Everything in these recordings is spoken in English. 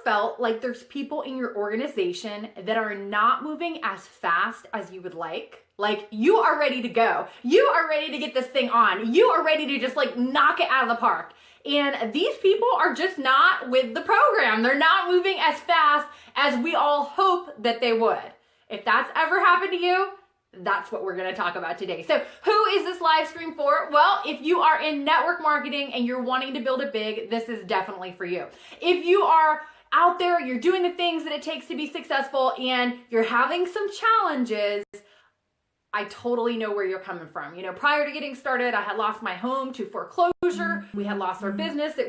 felt like there's people in your organization that are not moving as fast as you would like? Like, you are ready to go. You are ready to get this thing on. You are ready to just like knock it out of the park. And these people are just not with the program. They're not moving as fast as we all hope that they would. If that's ever happened to you, that's what we're going to talk about today. So who is this live stream for? Well, if you are in network marketing and you're wanting to build it big, this is definitely for you. If you are out there, you're doing the things that it takes to be successful and you're having some challenges, I totally know where you're coming from. You know, prior to getting started, I had lost my home to foreclosure. We had lost our business. It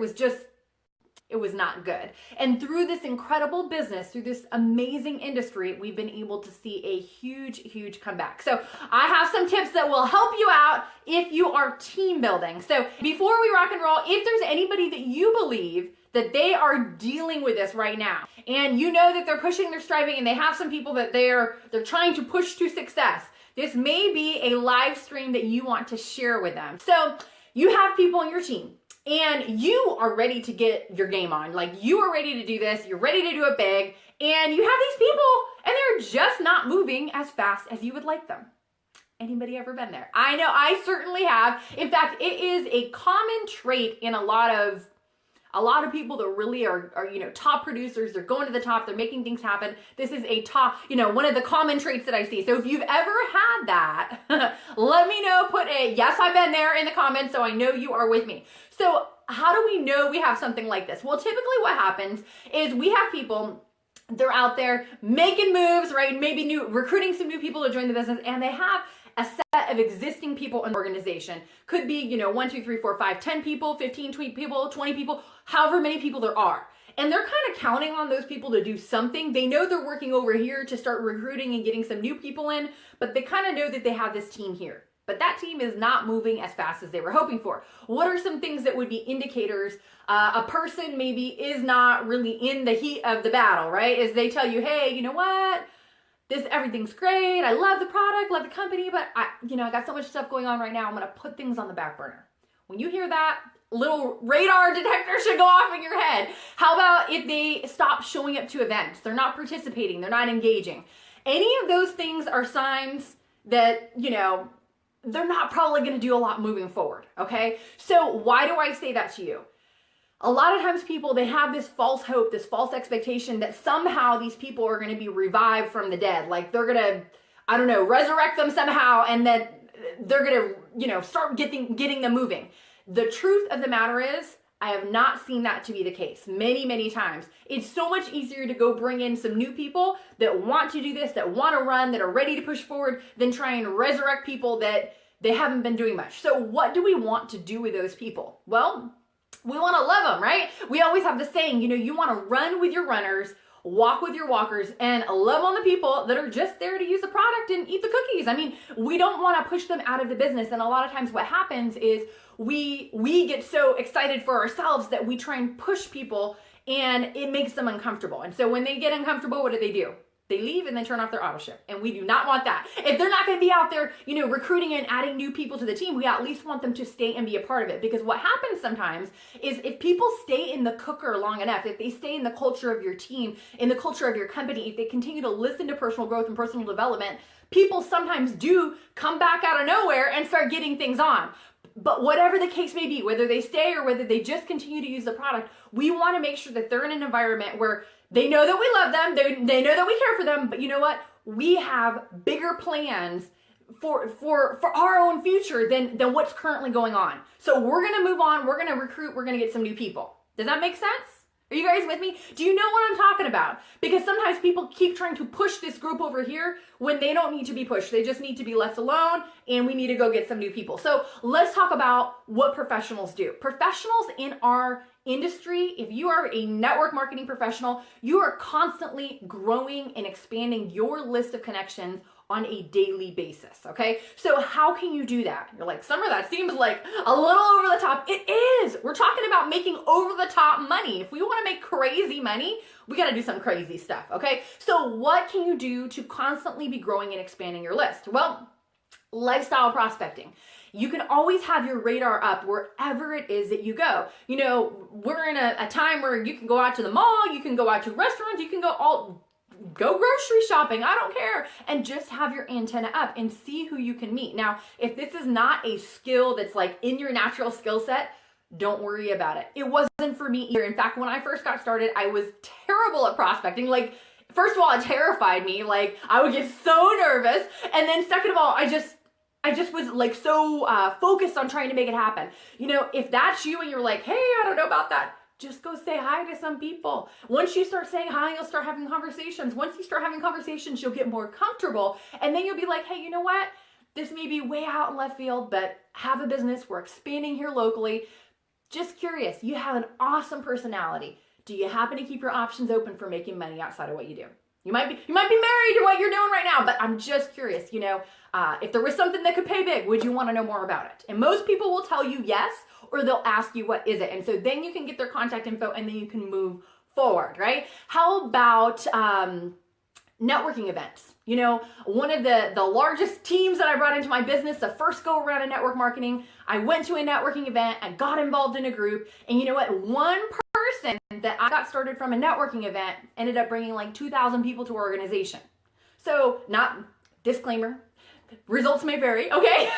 was not good. And through this incredible business, through this amazing industry, we've been able to see a huge, huge comeback. So I have some tips that will help you out if you are team building. So before we rock and roll, if there's anybody that you believe that they are dealing with this right now, and you know that they're pushing, they're striving, and they have some people that they're trying to push to success, this may be a live stream that you want to share with them. So you have people on your team and you are ready to get your game on. Like, you are ready to do this. You're ready to do it big. And you have these people and they're just not moving as fast as you would like them. Anybody ever been there? I know I certainly have. In fact, it is a common trait in a lot of people that really are, you know, top producers. They're going to the top. They're making things happen. This is a top, you know, one of the common traits that I see. So if you've ever had that, let me know. Put a yes, I've been there in the comments so I know you are with me. So how do we know we have something like this? Well, typically what happens is we have people, they're out there making moves, right? Maybe recruiting some new people to join the business, and they have a set of existing people in the organization. Could be, you know, 1, 2, 3, 4, 5, 10 people, 15 people, 20 people, however many people there are. And they're kind of counting on those people to do something. They know they're working over here to start recruiting and getting some new people in, but they kind of know that they have this team here. But that team is not moving as fast as they were hoping for. What are some things that would be indicators a person maybe is not really in the heat of the battle, right? Is they tell you, hey, you know what? Everything's great. I love the product, love the company, but I got so much stuff going on right now. I'm going to put things on the back burner. When you hear that, little radar detector should go off in your head. How about if they stop showing up to events? They're not participating. They're not engaging. Any of those things are signs that, you know, they're not probably going to do a lot moving forward. Okay. So why do I say that to you? A lot of times people, they have this false hope, this false expectation that somehow these people are going to be revived from the dead. Like they're going to, I don't know, resurrect them somehow, and that they're going to, you know, start getting them moving. The truth of the matter is, I have not seen that to be the case many, many times. It's so much easier to go bring in some new people that want to do this, that want to run, that are ready to push forward, than try and resurrect people that they haven't been doing much. So what do we want to do with those people? Well, we want to love them, right? We always have the saying, you know, you want to run with your runners, walk with your walkers, and love on the people that are just there to use the product and eat the cookies. I mean, we don't want to push them out of the business. And a lot of times what happens is we get so excited for ourselves that we try and push people, and it makes them uncomfortable. And so when they get uncomfortable, what do? They leave and then turn off their auto ship. And we do not want that. If they're not going to be out there, you know, recruiting and adding new people to the team, we at least want them to stay and be a part of it. Because what happens sometimes is if people stay in the cooker long enough, if they stay in the culture of your team, in the culture of your company, if they continue to listen to personal growth and personal development, people sometimes do come back out of nowhere and start getting things on. But whatever the case may be, whether they stay or whether they just continue to use the product, we want to make sure that they're in an environment where they know that we love them, they know that we care for them, but you know what? We have bigger plans for our own future than what's currently going on. So we're going to move on, we're going to recruit, we're going to get some new people. Does that make sense? Are you guys with me? Do you know what I'm talking about? Because sometimes people keep trying to push this group over here when they don't need to be pushed. They just need to be left alone, and we need to go get some new people. So let's talk about what professionals do. Professionals in our industry, if you are a network marketing professional, you are constantly growing and expanding your list of connections on a daily basis, okay? So how can you do that? You're like, Summer, that seems like a little over the top. It is. We're talking about making over the top money. If we want to make crazy money, we got to do some crazy stuff, okay? So what can you do to constantly be growing and expanding your list? Well, lifestyle prospecting. You can always have your radar up wherever it is that you go. You know, we're in a time where you can go out to the mall, you can go out to restaurants, you can go grocery shopping, I don't care, and just have your antenna up and see who you can meet. Now, if this is not a skill that's like in your natural skill set, don't worry about it. It wasn't for me either. In fact, when I first got started, I was terrible at prospecting. Like, first of all, it terrified me. Like, I would get so nervous. And then second of all, I just was like so focused on trying to make it happen. You know, if that's you and you're like, hey, I don't know about that, just go say hi to some people. Once you start saying hi, you'll start having conversations. Once you start having conversations, you'll get more comfortable. And then you'll be like, hey, you know what? This may be way out in left field, but have a business. We're expanding here locally. Just curious, you have an awesome personality. Do you happen to keep your options open for making money outside of what you do? You might be married to what you're doing right now, but I'm just curious, you know, if there was something that could pay big, would you want to know more about it? And most people will tell you yes, or they'll ask you what is it. And so then you can get their contact info and then you can move forward, right? How about networking events? You know, one of the largest teams that I brought into my business, the first go around in network marketing, I went to a networking event, I got involved in a group, and you know what? One person that I got started from a networking event ended up bringing like 2,000 people to our organization. So, not disclaimer, results may vary, okay?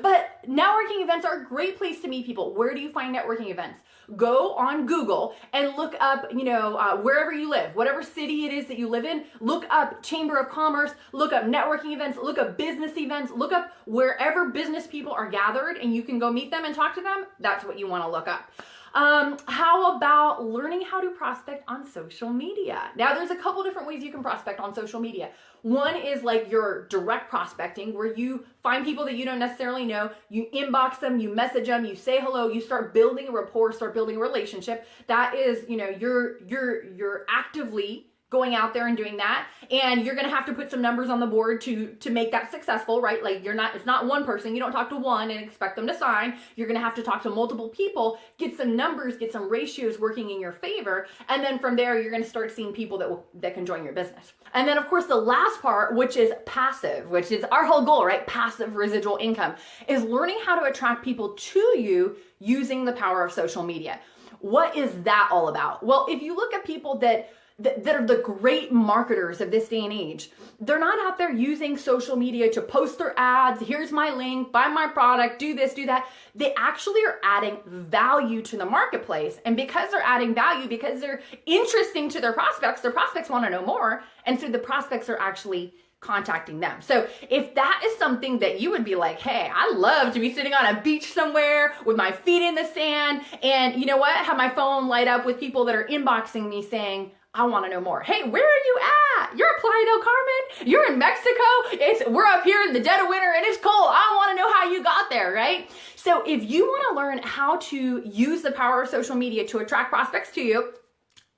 But networking events are a great place to meet people. Where do you find networking events? Go on Google and look up, you know, wherever you live, whatever city it is that you live in, look up Chamber of Commerce, look up networking events, look up business events, look up wherever business people are gathered and you can go meet them and talk to them. That's what you want to look up. How about learning how to prospect on social media? Now, there's a couple different ways you can prospect on social media. One is like your direct prospecting, where you find people that you don't necessarily know, you inbox them, you message them, you say hello, you start building a rapport, start building a relationship. That is, you know, you're actively going out there and doing that, and you're going to have to put some numbers on the board to make that successful, right? Like it's not one person. You don't talk to one and expect them to sign. You're going to have to talk to multiple people, get some numbers, get some ratios working in your favor, and then from there you're going to start seeing people that can join your business. And then of course the last part, which is passive, which is our whole goal, right? Passive residual income, is learning how to attract people to you using the power of social media. What is that all about? Well, if you look at people that are the great marketers of this day and age, they're not out there using social media to post their ads. Here's my link, buy my product, do this, do that. They actually are adding value to the marketplace. And because they're adding value, because they're interesting to their prospects want to know more. And so the prospects are actually contacting them. So if that is something that you would be like, hey, I love to be sitting on a beach somewhere with my feet in the sand, and you know what, have my phone light up with people that are inboxing me saying, I want to know more. Hey, where are you at? You're at Playa del Carmen? You're in Mexico? We're up here in the dead of winter and it's cold. I want to know how you got there, right? So if you want to learn how to use the power of social media to attract prospects to you,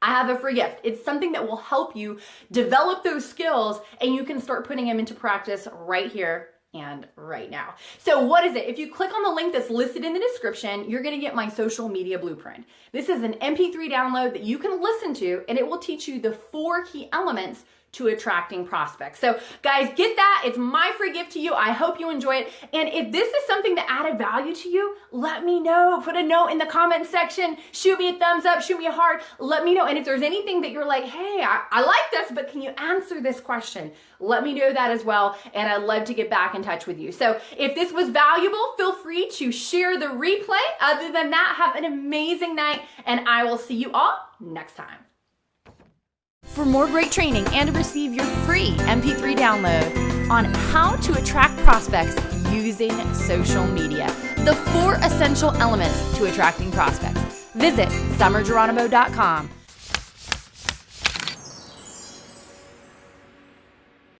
I have a free gift. It's something that will help you develop those skills and you can start putting them into practice right here and right now. So what is it? If you click on the link that's listed in the description, you're going to get my social media blueprint. This is an MP3 download that you can listen to, and it will teach you the 4 key elements to attracting prospects. So guys, get that. It's my free gift to you. I hope you enjoy it. And if this is something that added value to you, let me know. Put a note in the comment section. Shoot me a thumbs up. Shoot me a heart. Let me know. And if there's anything that you're like, hey, I like this, but can you answer this question? Let me know that as well. And I'd love to get back in touch with you. So if this was valuable, feel free to share the replay. Other than that, have an amazing night, and I will see you all next time. For more great training and to receive your free MP3 download on how to attract prospects using social media, the 4 essential elements to attracting prospects, visit summergeronimo.com.